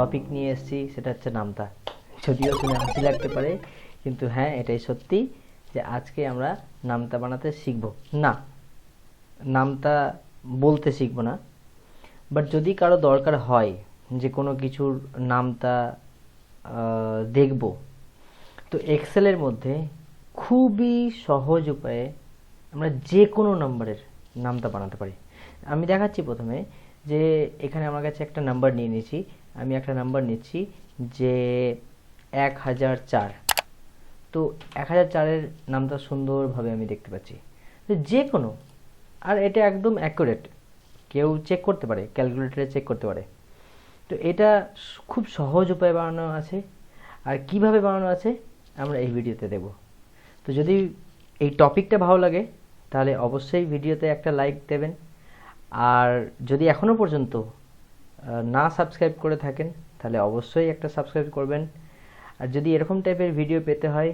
Topic নিয়ে এসেছি, সেটা হচ্ছে নামতা। যদিও শুনে হাসি লাগতে পারে, কিন্তু হ্যাঁ এটাই সত্যি যে আজকে আমরা নামতা বানাতে শিখব না, নামতা বলতে শিখব না। বাট যদি কারো দরকার হয় যে কোনো কিছুর নামতা দেখব, তো এক্সেলের মধ্যে খুবই সহজ উপায়ে আমরা যে কোনো নম্বরের নামতা বানাতে পারি। আমি দেখাচ্ছি প্রথমে যে এখানে আমার কাছে একটা নাম্বার নিয়ে নিয়েছি, আমি একটা নাম্বার নিচ্ছি যে 1004। তো 1004-এর নামটা সুন্দরভাবে আমি দেখতে পাচ্ছি, তো যে কোনো, আর এটা একদম অ্যাকুরেট, কেউ চেক করতে পারে, ক্যালকুলেটরে চেক করতে পারে। তো এটা খুব সহজ উপায়ে বানানো আছে, আর কিভাবে বানানো আছে আমরা এই ভিডিওতে দেব। তো যদি এই টপিকটা ভালো লাগে তাহলে অবশ্যই ভিডিওতে একটা লাইক দেবেন, আর যদি এখনও পর্যন্ত না সাবস্ক্রাইব করে থাকেন তাহলে অবশ্যই একটা সাবস্ক্রাইব করবেন। আর যদি এরকম টাইপের ভিডিও পেতে হয়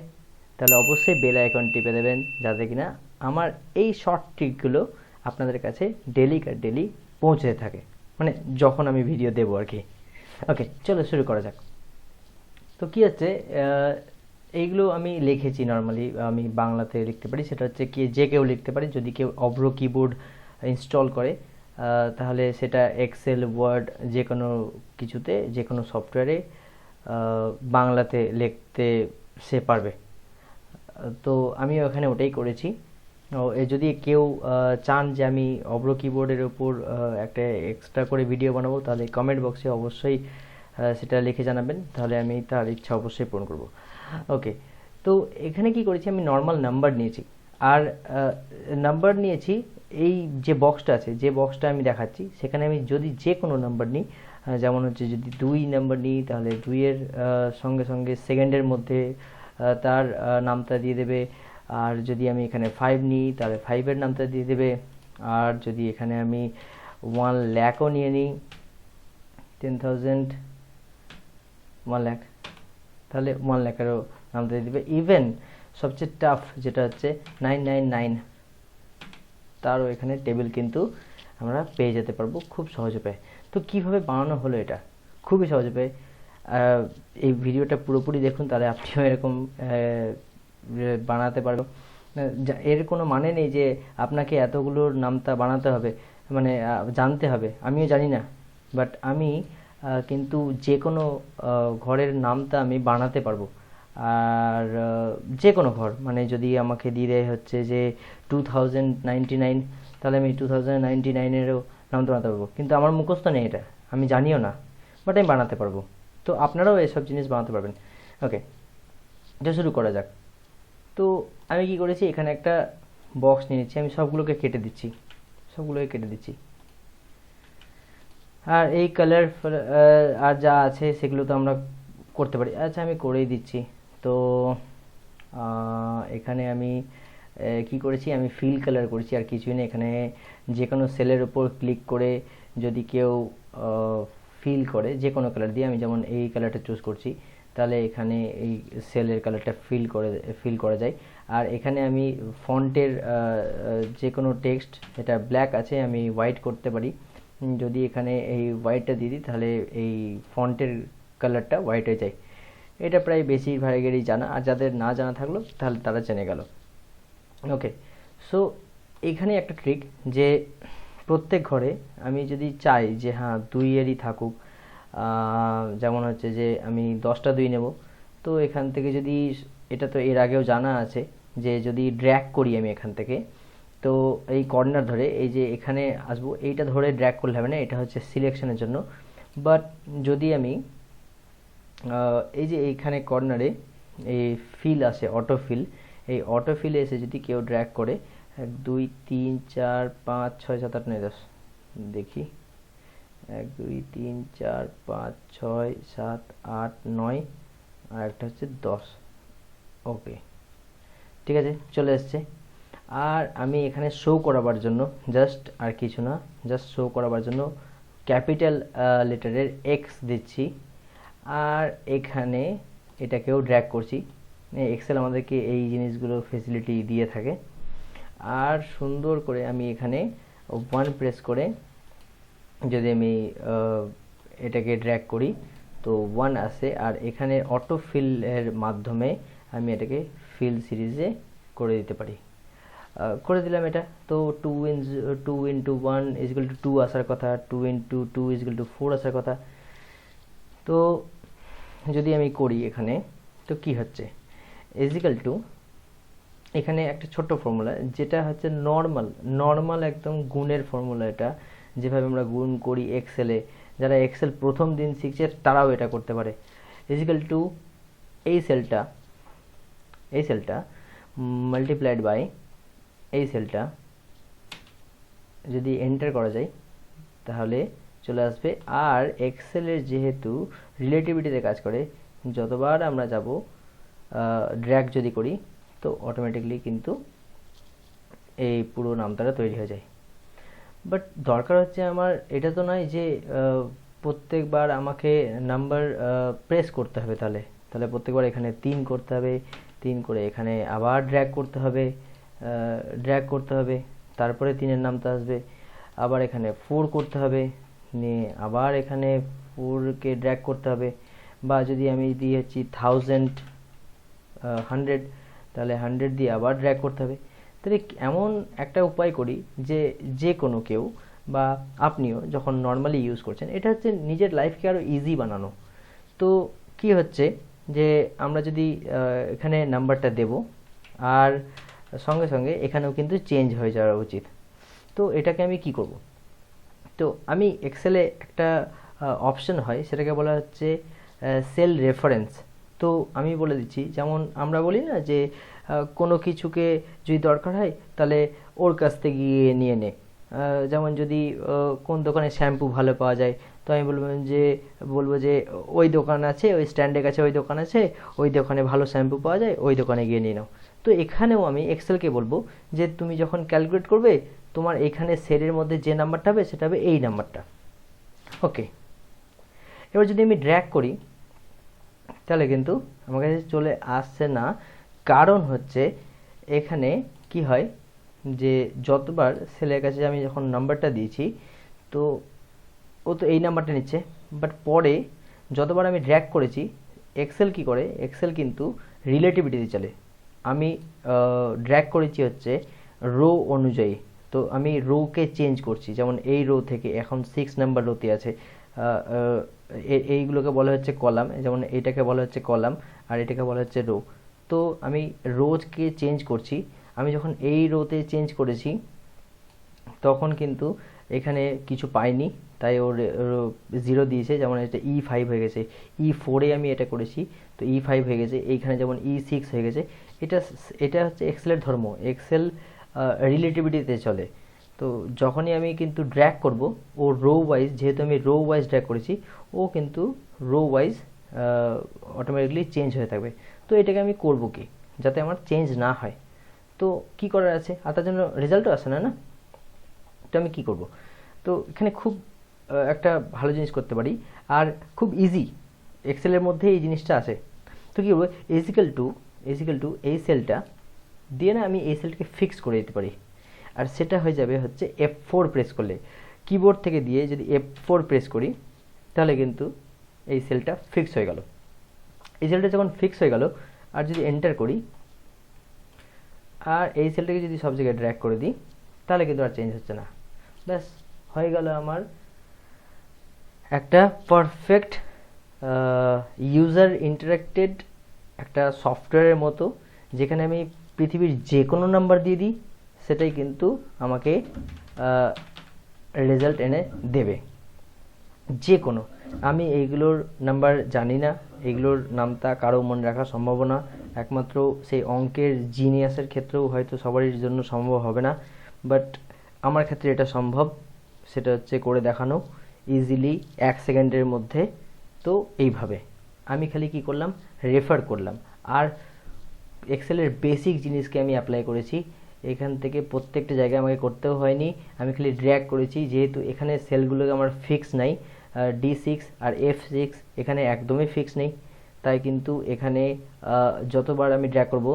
তাহলে অবশ্যই বেল আইকন টিপে দেবেন, যাতে কিনা আমার এই শর্ট ট্রিকগুলো আপনাদের কাছে ডেলি পৌঁছে থাকে, মানে যখন আমি ভিডিও দেবো আর কি। ওকে, চলো শুরু করা যাক। তো কী হচ্ছে, এইগুলো আমি লিখেছি নর্মালি, আমি বাংলাতে লিখতে পারি, সেটা হচ্ছে কি যে কেউ লিখতে পারে। যদি কেউ অভ্র কিবোর্ড ইনস্টল করে তাহলে সেটা এক্সেল, ওয়ার্ড, যে কোনো কিছুতে, যে কোনো সফটওয়্যারে বাংলাতে লিখতে সে পারবে। তো আমি ওখানে ওটাই করেছি। যদি কেউ চান যে আমি অভ্র কিবোর্ডের উপর একটা এক্সট্রা করে ভিডিও বানাবো, তাহলে কমেন্ট বক্সে অবশ্যই সেটা লিখে জানাবেন, তাহলে আমি তার ইচ্ছা অবশ্যই পূরণ করব। ওকে, তো এখানে কি করেছি, আমি নর্মাল নাম্বার নিয়েছি, আর নাম্বার নিয়েছি এই যে বক্সটা আছে, যে বক্সটা আমি দেখাচ্ছি, সেখানে আমি যদি যে কোনো নাম্বার নিই, যেমন হচ্ছে যদি 2 নাম্বার নিই তাহলে 2-এর সঙ্গে সঙ্গে সেকেন্ডের মধ্যে তার নামটা দিয়ে দেবে। আর যদি আমি এখানে 5 নিই তাহলে 5-এর নামটা দিয়ে দেবে। আর যদি এখানে আমি 1 লাখও নিয়ে নিই, 10,000, 1 লাখ, তাহলে 1 লাখেরও নামটা দিয়ে দেবে। ইভেন সবচেয়ে টাফ যেটা হচ্ছে 999, তারও এখানে টেবিল কিন্তু আমরা পেয়ে যেতে পারবো খুব সহজ উপায়ে। তো কীভাবে বানানো হলো এটা, খুবই সহজ উপায়ে। এই ভিডিওটা পুরোপুরি দেখুন, তাহলে আপনিও এরকম বানাতে পারবেন। এর কোনো মানে নেই যে আপনাকে এতগুলোর নামতা বানাতে হবে, মানে জানতে হবে, আমিও জানি না, বাট আমি কিন্তু যে কোনো ঘরের নামতা আমি বানাতে পারবো। আর যে কোনো ঘর, মানে যদি আমাকে দিয়ে দেয় হচ্ছে যে 2099, তাহলে আমি 2099-এরও নামতা বানাতে পারবো, কিন্তু আমার মুখস্থ নেই এটা, আমি জানিও না, বাট আমি বানাতে পারবো। তো আপনারাও এসব জিনিস বানাতে পারবেন। ওকে, এটা শুরু করা যাক। তো আমি কি করেছি, এখানে একটা বক্স নিয়ে নিচ্ছি, আমি সবগুলোকে কেটে দিচ্ছি। আর এই কালার আর যা আছে সেগুলো তো আমরা করতে পারি। আচ্ছা, আমি করেই দিচ্ছি। তো এখানে আমি কি করেছি, আমি ফিল কালার করেছি, আর কিছুই না। এখানে যে কোনো সেলের উপর ক্লিক করে যদি কেউ ফিল করে যে কোনো কালার দিয়ে, আমি যেমন এই কালারটা চুজ করছি, তাহলে এখানে এই সেলের কালারটা ফিল করা যায়। আর এখানে আমি ফন্টের যে কোনো টেক্সট, এটা ব্ল্যাক আছে, আমি হোয়াইট করতে পারি। যদি এখানে এই হোয়াইটটা দিয়ে দিই তাহলে এই ফন্টের কালারটা হোয়াইট হয়ে যায়। এটা প্রায় বেশিরভাগেরই জানা, আর যাদের না জানা থাকলো তাহলে তারা জেনে গেল। ওকে, সো এখানে একটা ট্রিক, যে প্রত্যেক ঘরে আমি যদি চাই যে হ্যাঁ 2-এরই থাকুক, যেমন হচ্ছে যে আমি 10টা 2 নেব, তো এখান থেকে যদি, এটা তো এর আগেও জানা আছে, যে যদি ড্র্যাগ করি আমি এখান থেকে, তো এই কর্নার ধরে, এই যে এখানে আসবো, এইটা ধরে ড্র্যাগ করলে হবে না, এটা হচ্ছে সিলেকশনের জন্য। বাট যদি আমি এই যে এইখানে কর্নারে এই ফিল আসে, অটো ফিল, এই অটো ফিলে এসে যদি কেউ ড্র্যাগ করে 1 2 3 4 5 6 7 8 9 10, দেখি 1 2 3 4 5 6 7 8 9, আর একটা হচ্ছে 10। ওকে, ঠিক আছে, চলে এসছে। আর আমি এখানে শো করাবার জন্য জাস্ট, আর কিছু না, জাস্ট শো করাবার জন্য ক্যাপিটাল লেটারের এক্স দিচ্ছি, আর এখানে এটাকেও ড্র্যাগ করছি। এক্সেল আমাদেরকে এই জিনিসগুলো ফেসিলিটি দিয়ে থাকে। আর সুন্দর করে আমি এখানে 1 প্রেস করে যদি আমি এটাকে ড্র্যাগ করি, তো 1 আছে, আর এখানে অটো ফিল এর মাধ্যমে আমি এটাকে ফিল সিরিজে করে দিতে পারি। করে দিলাম এটা। তো 2 ইন্টু 1 ইজিক্যাল টু 2 আসার কথা, 2 ইন্টু 2 ইজিক্যাল টু 4 আসার কথা। তো যদি আমি করি এখানে, তো কি হচ্ছে, ইজিক্যাল টু এখানে একটা ছোট্ট ফর্মুলা, যেটা হচ্ছে নর্মাল একদম গুণের ফর্মুলা। এটা যেভাবে আমরা গুণ করি এক্সেলে, যারা এক্সেল প্রথম দিন শিখছে তারাও এটা করতে পারে। ইজিক্যাল টু এই সেলটা মাল্টিপ্লাইড বাই এই সেলটা, যদি এন্টার করা যায় তাহলে চলে আসবে। আর এক্সেলের যেহেতু রিলেটিভিটিতে কাজ করে, যতবার আমরা যাব ড্র্যাগ যদি করি, তো অটোমেটিকলি কিন্তু এই পুরো নামতাটা তৈরি হয়ে যায়। বাট দরকার হচ্ছে আমার এটা তো নয় যে প্রত্যেকবার আমাকে নাম্বার প্রেস করতে হবে। তাহলে প্রত্যেকবার এখানে 3 করতে হবে, 3 করে এখানে আবার ড্র্যাগ করতে হবে, তারপরে 3-এর নামতা আসবে, আবার এখানে 4 করতে হবে, নিয়ে আবার এখানে 4কে ড্র্যাগ করতে হবে। বা যদি আমি দিয়ে হচ্ছি 100 তাহলে 100 দিয়ে আবার ড্র্যাগ করতে হবে। তাহলে এমন একটা উপায় করি যে কোনো কেউ বা আপনিও যখন নর্মালি ইউজ করছেন, এটা হচ্ছে নিজের লাইফকে আরও ইজি বানানো। তো কি হচ্ছে যে আমরা যদি এখানে নাম্বারটা দেব, আর সঙ্গে সঙ্গে এখানেও কিন্তু চেঞ্জ হয়ে যাওয়া উচিত। তো এটাকে আমি কি করব, তো আমি এক্সেলে একটা অপশন হয়, সেটাকে বলা হচ্ছে সেল রেফারেন্স। তো আমি বলে দিচ্ছি, যেমন আমরা বলি না যে কোনো কিছুকে যদি দরকার হয় তাহলে ওর কাছ থেকে গিয়ে নিয়ে নে। যেমন যদি কোন দোকানে শ্যাম্পু ভালো পাওয়া যায়, তো আমি বলবো যে ওই দোকান আছে, ওই স্ট্যান্ডের কাছে ওই দোকান আছে, ওই দোকানে ভালো শ্যাম্পু পাওয়া যায়, ওই দোকানে গিয়ে নিয়ে নাও। তো এখানেও আমি এক্সেলকে বলবো যে তুমি যখন ক্যালকুলেট করবে, তোমার এখানে সেলের মধ্যে যে নাম্বারটা হবে সেটা হবে এই নাম্বারটা। ওকে, এবার যদি আমি ড্র্যাগ করি তাহলে কিন্তু আমার কাছে চলে আসছে না। কারণ হচ্ছে এখানে কি হয় যে যতবার সেলের কাছে আমি যখন নাম্বারটা দিয়েছি, তো ও তো এই নাম্বারটা নিচ্ছে, বাট পরে যতবার আমি ড্র্যাগ করেছি, এক্সেল কি করে, এক্সেল কিন্তু রিলেটিভিটিতে চলে। আমি ড্র্যাগ করেছি হচ্ছে রো অনুযায়ী, তো আমি রোকে চেঞ্জ করছি। যেমন এই রো থেকে এখন 6 নাম্বার রোতে আছে, এইগুলোকে বলা হচ্ছে কলাম, যেমন এইটাকে বলা হচ্ছে কলাম, আর এটাকে বলা হচ্ছে রো। তো আমি রোজকে চেঞ্জ করছি। আমি যখন এই রোতে চেঞ্জ করেছি, তখন কিন্তু এখানে কিছু পাইনি, তাই ওর 0 দিয়েছে। যেমন এটা E5 হয়ে গেছে, E4-এ আমি এটা করেছি, তো E5 হয়ে গেছে। এইখানে যেমন E6 হয়ে গেছে। এটা হচ্ছে এক্সেলের ধর্ম। এক্সেল রিলেটিভিটিতে চলে। তো যখনই আমি কিন্তু ড্র্যাগ করব, ও রো ওয়াইজ, যেহেতু আমি রো ওয়াইজ ড্র্যাগ করেছি, ও কিন্তু রো ওয়াইজ অটোমেটিকলি চেঞ্জ হয়ে থাকবে। তো এটাকে আমি করব কি, যাতে আমার চেঞ্জ না হয়। তো কি করার আছে, আর তার জন্য রেজাল্টও আসে না। তো আমি কি করব, তো এখানে খুব একটা ভালো জিনিস করতে পারি, আর খুব ইজি, এক্সেলের মধ্যে এই জিনিসটা আছে। তো কী করবো, ইজিক্যাল টু এই সেলটা দিয়ে না আমি এই সেলটাকে ফিক্স করে দিতে পারি। আর সেটা হয়ে যাবে হচ্ছে F4 প্রেস করলে, কিবোর্ড থেকে দিয়ে যদি F4 প্রেস করি, তাহলে কিন্তু এই সেলটা ফিক্স হয়ে গেল। এই সেলটা যখন ফিক্স হয়ে গেল, আর যদি এন্টার করি, আর এই সেলটাকে যদি সব জায়গায় ড্র্যাগ করে দিই, তাহলে কিন্তু আর চেঞ্জ হচ্ছে না। ব্যাস হয়ে গেল আমার একটা পারফেক্ট ইউজার ইন্টারেক্টেড একটা সফটওয়্যারের মতো, যেখানে আমি পৃথিবীর যে কোনো নাম্বার দিয়ে দিই, সেটাই কিন্তু আমাকে রেজাল্ট এনে দেবে। যে কোনো, আমি এইগুলোর নাম্বার জানি না, এগুলোর নামটা কারো মনে রাখা সম্ভব না। একমাত্র সেই অঙ্কের জিনিয়াসের ক্ষেত্রেও হয়তো সবারই জন্য সম্ভব হবে না, বাট আমার ক্ষেত্রে এটা সম্ভব। সেটা হচ্ছে করে দেখানো ইজিলি 1 সেকেন্ডের মধ্যে। তো এইভাবে আমি খালি কি করলাম, রেফার করলাম, আর এক্সেলের বেসিক জিনিসকে আমি অ্যাপ্লাই করেছি। এখান থেকে প্রত্যেকটা জায়গায় আমাকে করতেও হয়নি, আমি খালি ড্র্যাগ করেছি। যেহেতু এখানে সেলগুলোকে আমার ফিক্স নাই, D6 আর F6 এখানে একদমই ফিক্স নেই, তাই কিন্তু এখানে যতবার আমি ড্র্যাগ করব,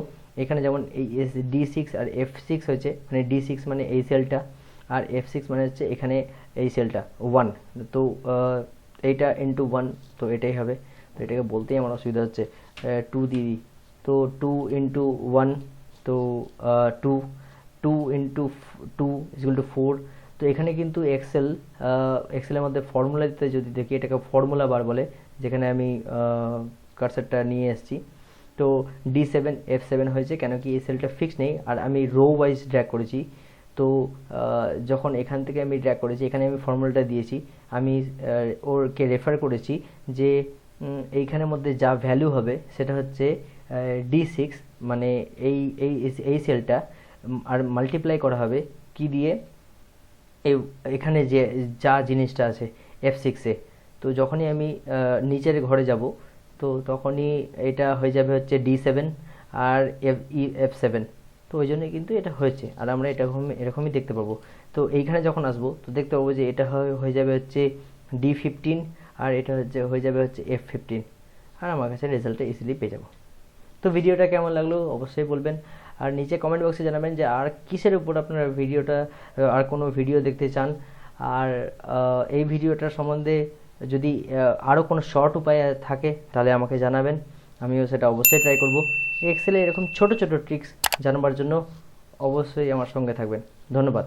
এখানে যেমন এই D6 আর F6 হয়েছে, মানে D6 মানে এই সেলটা, আর F6 মানে হচ্ছে এখানে এই সেলটা 1। তো এইটা ইন্টু 1, তো এটাই হবে। তো এটাকে বলতেই আমার অসুবিধা হচ্ছে, 2 দিয়ে দিই, তো 2 ইন্টু 1, তো 2, 2 ইন্টু 2 ইকুয়াল টু 4। তো এখানে কিন্তু এক্সেলের মধ্যে ফর্মুলা দিতে যদি দেখি, এটাকে ফর্মুলা বার বলে, যেখানে আমি কার্সারটা নিয়ে এসেছি। তো D7 F7 হয়েছে, কেন কি এই সেলটা ফিক্স নেই, আর আমি রো ওয়াইজ ড্র্যাগ করেছি। তো যখন এখান থেকে আমি ড্র্যাগ করেছি, এখানে আমি ফর্মুলাটা দিয়েছি, আমি ওরকে রেফার করেছি যে এইখানের মধ্যে যা ভ্যালু হবে সেটা হচ্ছে D6, মানে এই এই এই সেলটা, আর মাল্টিপ্লাই করা হবে কি দিয়ে, এখানে যে যা জিনিসটা আছে F6-এ। তো যখনই আমি নিচের ঘরে যাব, তো তখনই এটা হয়ে যাবে হচ্ছে D7 আর F7। তো ওই জন্যই কিন্তু এটা হয়েছে, আর আমরা এটা এরকমই দেখতে পাবো। তো এইখানে যখন আসবো, তো দেখতে পাবো যে এটা হয়ে যাবে হচ্ছে D15, আর এটা হয়ে যাবে হচ্ছে F15, আর আমার কাছে রেজাল্টটা ইজিলি পেয়ে যাবো। তো ভিডিওটা কেমন লাগলো অবশ্যই বলবেন, আর নিচে কমেন্ট বক্সে জানাবেন যে আর কিসের উপর আপনারা ভিডিওটা, আর কোনো ভিডিও দেখতে চান। আর এই ভিডিওটার সম্বন্ধে যদি আরও কোনো শর্ট উপায় থাকে তাহলে আমাকে জানাবেন, আমিও সেটা অবশ্যই ট্রাই করব। এক্সেলে এরকম ছোট ছোট ট্রিক্স জানবার জন্য অবশ্যই আমার সঙ্গে থাকবেন। ধন্যবাদ।